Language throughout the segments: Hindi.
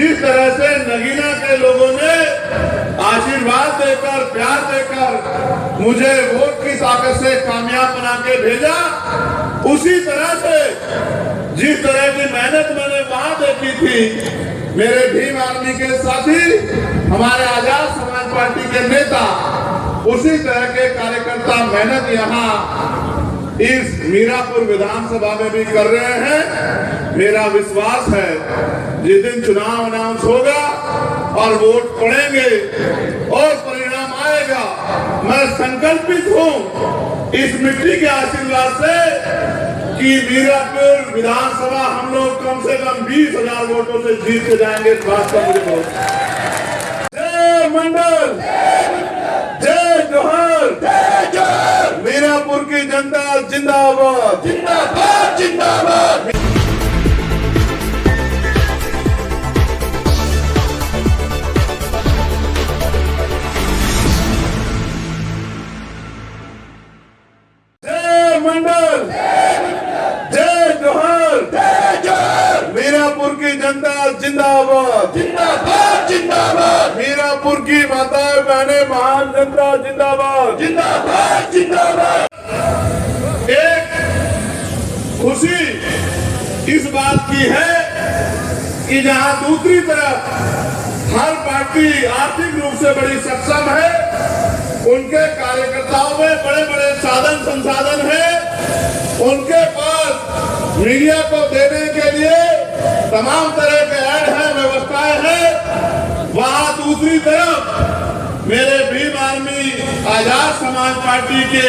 जिस तरह से नगीना के लोगों ने आशीर्वाद देकर, प्यार देकर मुझे वोट की ताकत से कामयाब बना के भेजा, उसी तरह से जिस तरह की मेहनत मैंने वहां देखी थी, मेरे भीम आर्मी के साथी, हमारे आजाद समाज पार्टी के नेता, उसी तरह के कार्यकर्ता मेहनत यहाँ इस मीरापुर विधानसभा में भी कर रहे हैं। मेरा विश्वास है जिस दिन चुनाव अनाउंस होगा और वोट पड़ेंगे और परिणाम आएगा, मैं संकल्पित हूं इस मिट्टी के आशीर्वाद से कि मीरापुर विधानसभा हम लोग कम से कम 20,000 वोटों से जीत के जाएंगे। इस बात का मुझे बहुत जय मंडल, जय जोहर, जय जोहर। मीरापुर की जनता जिंदाबाद, जिंदाबाद, जिंदाबाद। जय मंडल, जय जोहर, जय जोहर। मीरापुर की जनता जिंदाबाद, जिंदाबाद, जिंदाबाद। मीरापुर की माताएं बहनें, महान जनता जिंदाबाद, जिंदाबाद, जिंदाबाद। एक खुशी इस बात की है कि जहां दूसरी तरफ हर पार्टी आर्थिक रूप से बड़ी सक्षम है, उनके कार्यकर्ताओं में बड़े बड़े साधन संसाधन है, उनके पास मीडिया को देने के लिए तमाम तरह के ऐड है, व्यवस्थाएं हैं। वहां दूसरी तरफ मेरे भीम आर्मी आजाद समाज पार्टी के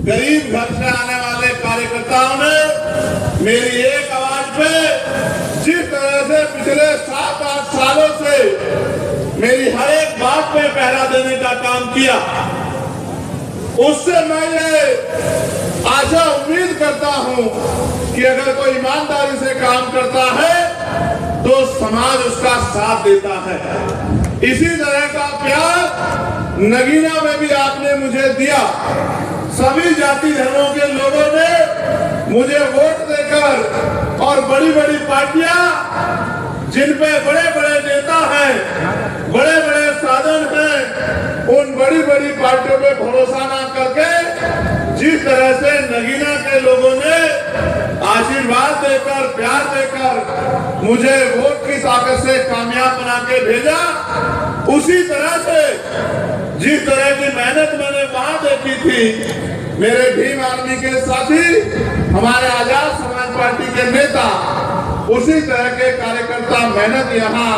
गरीब घर से आने वाले कार्यकर्ताओं ने मेरी एक आवाज पे जिस तरह से पिछले 7-8 सालों से मेरी हर एक बात पे पहरा देने का काम किया, उससे मैं ये आशा उम्मीद करता हूं कि अगर कोई ईमानदारी से काम करता है तो समाज उसका साथ देता है। इसी तरह का प्यार नगीना में भी आपने मुझे दिया। सभी जाति धर्मों के लोगों ने मुझे वोट देकर और बड़ी बड़ी पार्टियां जिन पे बड़े बड़े नेता हैं, बड़े बड़े साधन हैं, उन बड़ी बड़ी पार्टियों पे भरोसा ना करके जिस तरह से नगीना के लोगों ने आशीर्वाद देकर, प्यार देकर मुझे वोट की ताकत से कामयाब बना के भेजा, उसी तरह से जिस तरह की मेहनत मैंने वहां देखी थी, मेरे भीम आर्मी के साथी, हमारे आजाद समाज पार्टी के नेता, उसी तरह के कार्यकर्ता मेहनत यहाँ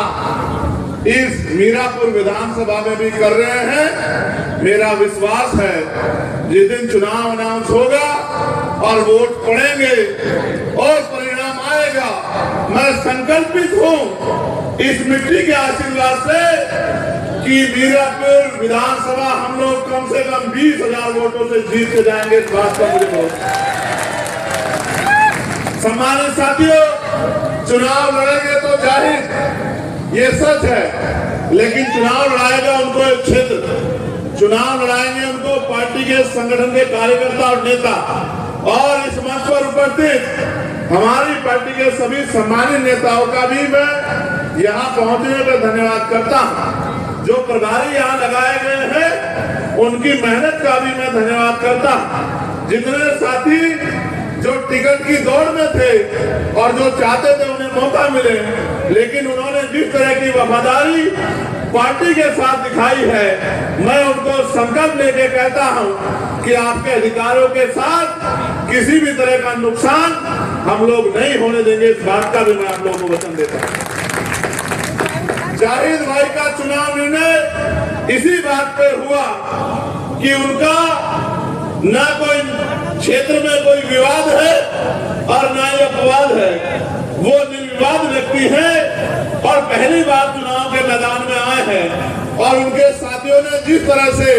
इस मीरापुर विधानसभा में भी कर रहे हैं। मेरा विश्वास है जिस दिन चुनाव अनाउंस होगा और वोट पड़ेंगे और परिणाम आएगा, मैं संकल्पित हूं इस मिट्टी के आशीर्वाद से कि मीरापुर विधानसभा हम लोग कम से कम 20,000 वोटों से जीत के जाएंगे। इस बात का मुझे बहुत सम्मानित साथियों, चुनाव लड़ेंगे तो जाहिर ये सच है, लेकिन चुनाव लड़ाएगा उनको एक क्षेत्र, चुनाव लड़ाएंगे उनको पार्टी के संगठन के कार्यकर्ता और नेता। और इस मंच पर उपस्थित हमारी पार्टी के सभी सम्मानित नेताओं का भी मैं यहाँ पहुंचने पर धन्यवाद करता हूँ। जो प्रभारी यहाँ लगाए गए हैं उनकी मेहनत का भी मैं धन्यवाद करता हूँ। जितने साथी जो टिकट की दौड़ में थे और जो चाहते थे उन्हें मौका मिले, लेकिन उन्होंने जिस तरह की वफादारी पार्टी के साथ दिखाई है, मैं उनको संकल्प लेके कहता हूं कि आपके अधिकारों के साथ किसी भी तरह का नुकसान हम लोग नहीं होने देंगे। इस बात का भी मैं आप लोगों को वचन देता हूं। जाहिद भाई का चुनाव निर्णय इसी बात पे हुआ कि उनका न कोई क्षेत्र में कोई विवाद है और न ही अपवाद है, वो निर्विवाद व्यक्ति हैं और पहली बार चुनाव के मैदान में आए हैं। और उनके साथियों ने जिस तरह से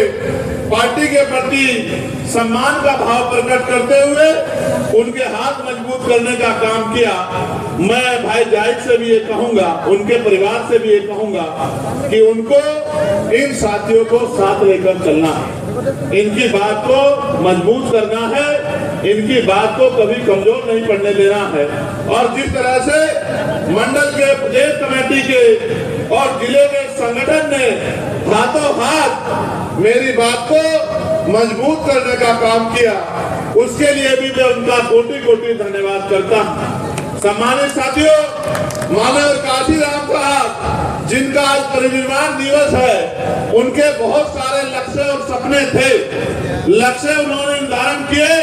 पार्टी के प्रति सम्मान का भाव प्रकट करते हुए उनके हाथ मजबूत करने का काम किया, मैं भाई जाहिद से भी ये कहूंगा, उनके परिवार से भी ये कहूंगा कि उनको इन साथियों को साथ लेकर चलना है, इनकी बात को मजबूत करना है, इनकी बात को कभी कमजोर नहीं पड़ने देना है। और जिस तरह से मंडल के प्रदेश कमेटी के और जिले के संगठन ने हाथों हाथ मेरी बात को मजबूत करने का काम किया, उसके लिए भी मैं उनका कोटि कोटि धन्यवाद करता हूँ। सम्मानित साथियों, मानव काशीराम साहब जिनका आज परिनिर्वाण दिवस है, उनके बहुत सारे लक्ष्य और सपने थे। लक्ष्य उन्होंने निर्धारण किए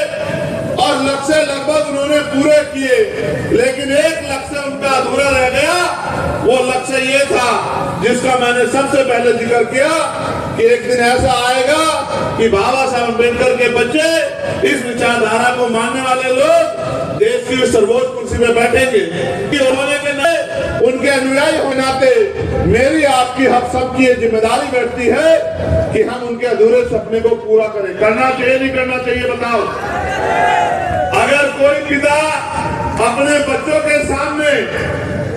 और लक्ष्य लगभग उन्होंने पूरे किए, लेकिन एक लक्ष्य उनका अधूरा रह गया। वो लक्ष्य ये था जिसका मैंने सबसे पहले जिक्र किया कि एक दिन ऐसा आएगा कि बाबा साहब अम्बेडकर के बच्चे, इस विचारधारा को मानने वाले लोग देश की सर्वोच्च कुर्सी में बैठेंगे। कि होने के नए उनके अनुयायी होने नाते मेरी आपकी हम सबकी ये जिम्मेदारी बैठती है कि हम उनके अधूरे सपने को पूरा करें। करना चाहिए नहीं करना चाहिए बताओ? अगर कोई पिता अपने बच्चों के सामने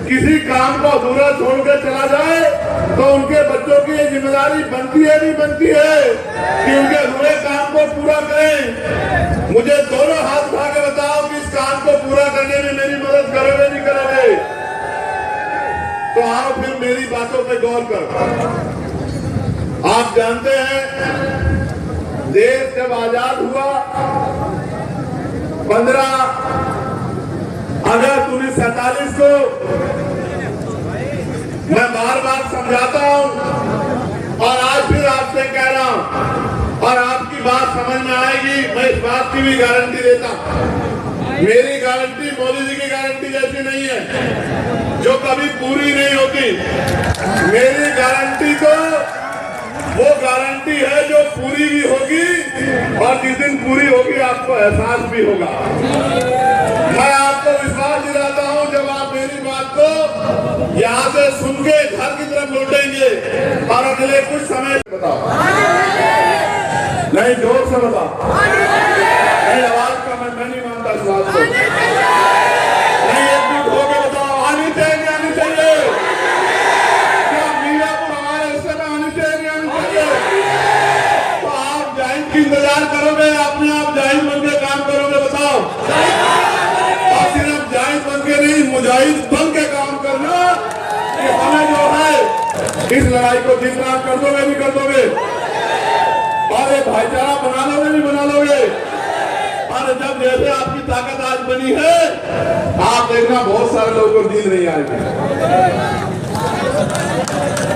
किसी काम को अधूरा छोड़कर चला जाए तो उनके बच्चों की ये जिम्मेदारी बनती है नहीं बनती है कि उनके अधूरे काम को पूरा करें। मुझे दोनों हाथ उठा के बताओ कि इस काम को पूरा करने में मेरी मदद करोगे नहीं करोगे? तो आओ फिर मेरी बातों पे गौर करो। आप जानते हैं देश जब आजाद हुआ 15 अगस्त 1947 को, मैं बार बार समझाता हूं और आज फिर आपसे कह रहा हूं और आपकी बात समझ में आएगी। मैं इस बात की भी गारंटी देता हूं। मेरी गारंटी मोदी जी की गारंटी जैसी नहीं है जो कभी पूरी नहीं होती। मेरी गारंटी तो वो गारंटी है जो पूरी भी होगी और जिस दिन पूरी होगी आपको एहसास भी होगा। मैं आपको विश्वास दिलाता हूं जब आप मेरी बात को यहाँ से सुन के घर की तरफ लौटेंगे और अगले कुछ समय बताओ, नहीं जोर से बताओ, नहीं आवाज का मैं नहीं मानता इस बात को, नहीं एकजुट होकर बताओ। आनी चाहिए आनी चाहिए, क्या मीरापुर हमारे हिस्से में आनी चाहिए आनी चाहिए? तो आप जाहिद की इंतजार करोगे, अपने आप जाहिद बन के काम करोगे? बताओ, और सिर्फ जाहिद बन के नहीं, मुजाहिद बन के काम करना कि हमें जो है इस लड़ाई को जीतना। कर दोगे नहीं कर दोगे? और ये भाईचारा बना लोगे नहीं बना लोगे? और जब जैसे आपकी ताकत आज बनी है, आप देखना बहुत सारे लोगों को नींद नहीं आएगी,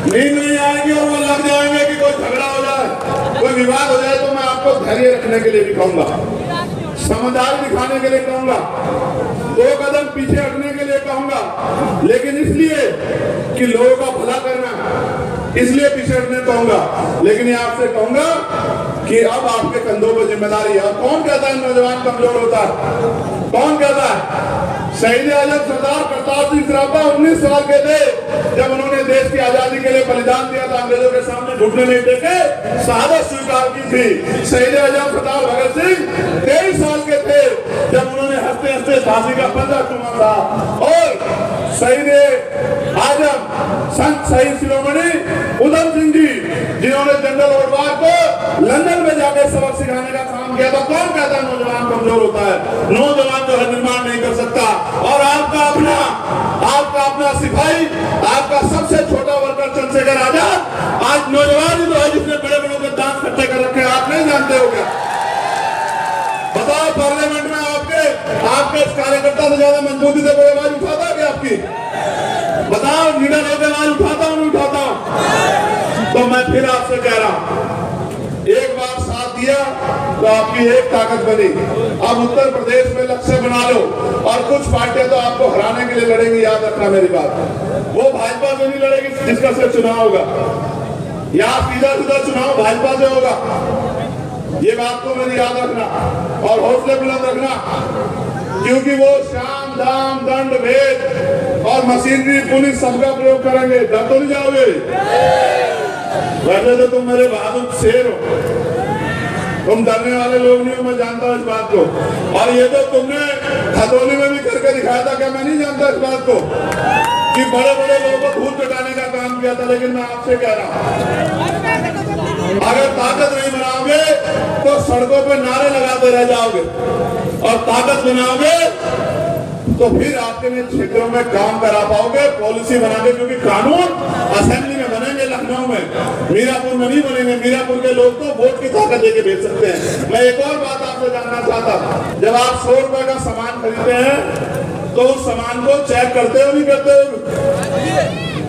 नींद नहीं आएगी और वो लग जाएंगे कि कोई झगड़ा हो जाए, कोई विवाद हो जाए। तो मैं आपको धैर्य रखने के लिए भी कहूंगा, समझदारी दिखाने के लिए कहूंगा, 2 कदम पीछे हटने के लिए कहूंगा, लेकिन इसलिए कि लोगों का भला करना, इसलिए पीछे हटने कहूंगा। लेकिन ये आपसे कहूंगा कि अब आपके कंधों पर जिम्मेदारी है। कौन कहता है नौजवान कमजोर होता है? कौन कहता है? शहीद आजम सरदार प्रताप सिंह सराभा 19 साल के थे जब उन्होंने देश की आजादी के लिए बलिदान दिया था। अंग्रेजों के सामने घुटने नहीं टेके, शहादत स्वीकार की थी। शहीद आजम सरदार भगत सिंह 23 साल के थे जब उन्होंने हंसते हंसते फांसी का फंदा चुमा था। और शहीद आजम संत शहीद शिरोमणि उधम सिंह जी, जिन्होंने जनरल ओडवार को लंदन में जाकर सबक सिखाने का काम किया था। कौन कहता है नौजवान कमजोर होता है? नौजवान जो है निर्माण नहीं कर सकता। और आपका अपना सिपाही, आपका सबसे छोटा वर्कर चंद्रशेखर आजाद आज नौजवान ही तो है जिसने बड़े बड़ों के दांत खट्टे कर रखे हैं। आप नहीं जानते हो क्या? बताओ, पार्लियामेंट में आपके इस कार्यकर्ता से ज्यादा मजबूती से कोई आवाज उठाता है क्या आपकी? बताओ, निडर होकर आवाज उठाता हूं नहीं उठाता? तो मैं फिर आपसे कह रहा हूं, एक बार साथ दिया तो आपकी एक ताकत बनी। अब उत्तर प्रदेश में लक्ष्य बना लो और कुछ पार्टियां तो आपको हराने के लिए लड़ेंगी। याद रखना मेरी बात, वो भाजपा से नहीं लड़ेगी जिसका से चुनाव होगा, या सीधा सीधा चुनाव भाजपा से होगा। ये बात को मेरी याद रखना और हौसले बुलंद रखना, क्योंकि वो शाम दाम दंड भेद और मशीनरी पुलिस सबका प्रयोग करेंगे। डर तो नहीं जाओगे? वैसे तो तुम मेरे बहादुर शेर हो, तुम डरने वाले लोग नहीं हो, मैं जानता हूँ इस बात को। और ये तो तुमने खतौली में भी करके दिखाया था। क्या मैं नहीं जानता इस बात को कि बड़े बड़े लोगों को धूल चटाने का काम किया था? लेकिन मैं आपसे कह रहा हूँ, अगर ताकत नहीं बनाओगे तो सड़कों पे नारे लगाते रह जाओगे, और ताकत बनाओगे तो फिर आपके लिए क्षेत्रों में काम करा पाओगे पॉलिसी बना के, क्योंकि कानून असेंबली में बनेंगे, लखनऊ में, मीरापुर में नहीं बनेंगे। मीरापुर के लोग तो वोट की ताकत देके भेज सकते हैं। मैं एक और बात आपसे जानना चाहता हूं, जब आप 100 रुपए का सामान खरीदते हैं तो उस सामान को चेक करते हो नहीं करते हो?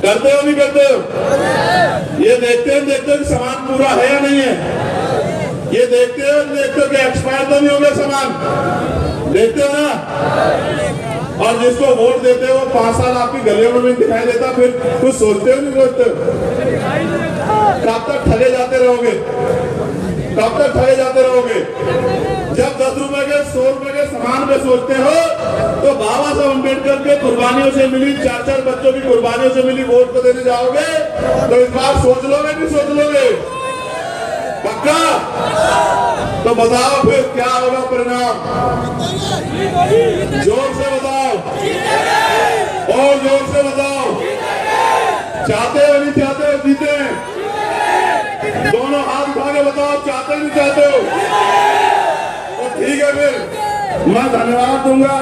करते हो नहीं करते हो? ये देखते हो कि सामान पूरा है या नहीं है? ये देखते हो कि एक्सपायर तो नहीं हो गया सामान? देखते हो ना? और जिसको वोट देते हो 5 साल आपकी गलियों में भी दिखाई देता, फिर कुछ सोचते हो नहीं सोचते हो? कब तक ठगे जाते रहोगे? कब तक ठगे जाते रहोगे? जब 10 रुपए के 100 रुपए के सामान पे सोचते हो तो बाबा साहब अम्बेडकर के कुर्बानियों से मिली, 4-4 बच्चों की कुर्बानियों से मिली वोट को देने जाओगे तो इस बार सोच लोगे नहीं सोच लोगे? पक्का? तो बताओ फिर क्या होगा परिणाम? जोर से बताओ, और जोर से बताओ। चाहते हो नहीं चाहते हो जीते? दोनों हाथ उठा के बताओ, चाहते नहीं चाहते हो? तो ठीक है, फिर मैं धन्यवाद दूंगा।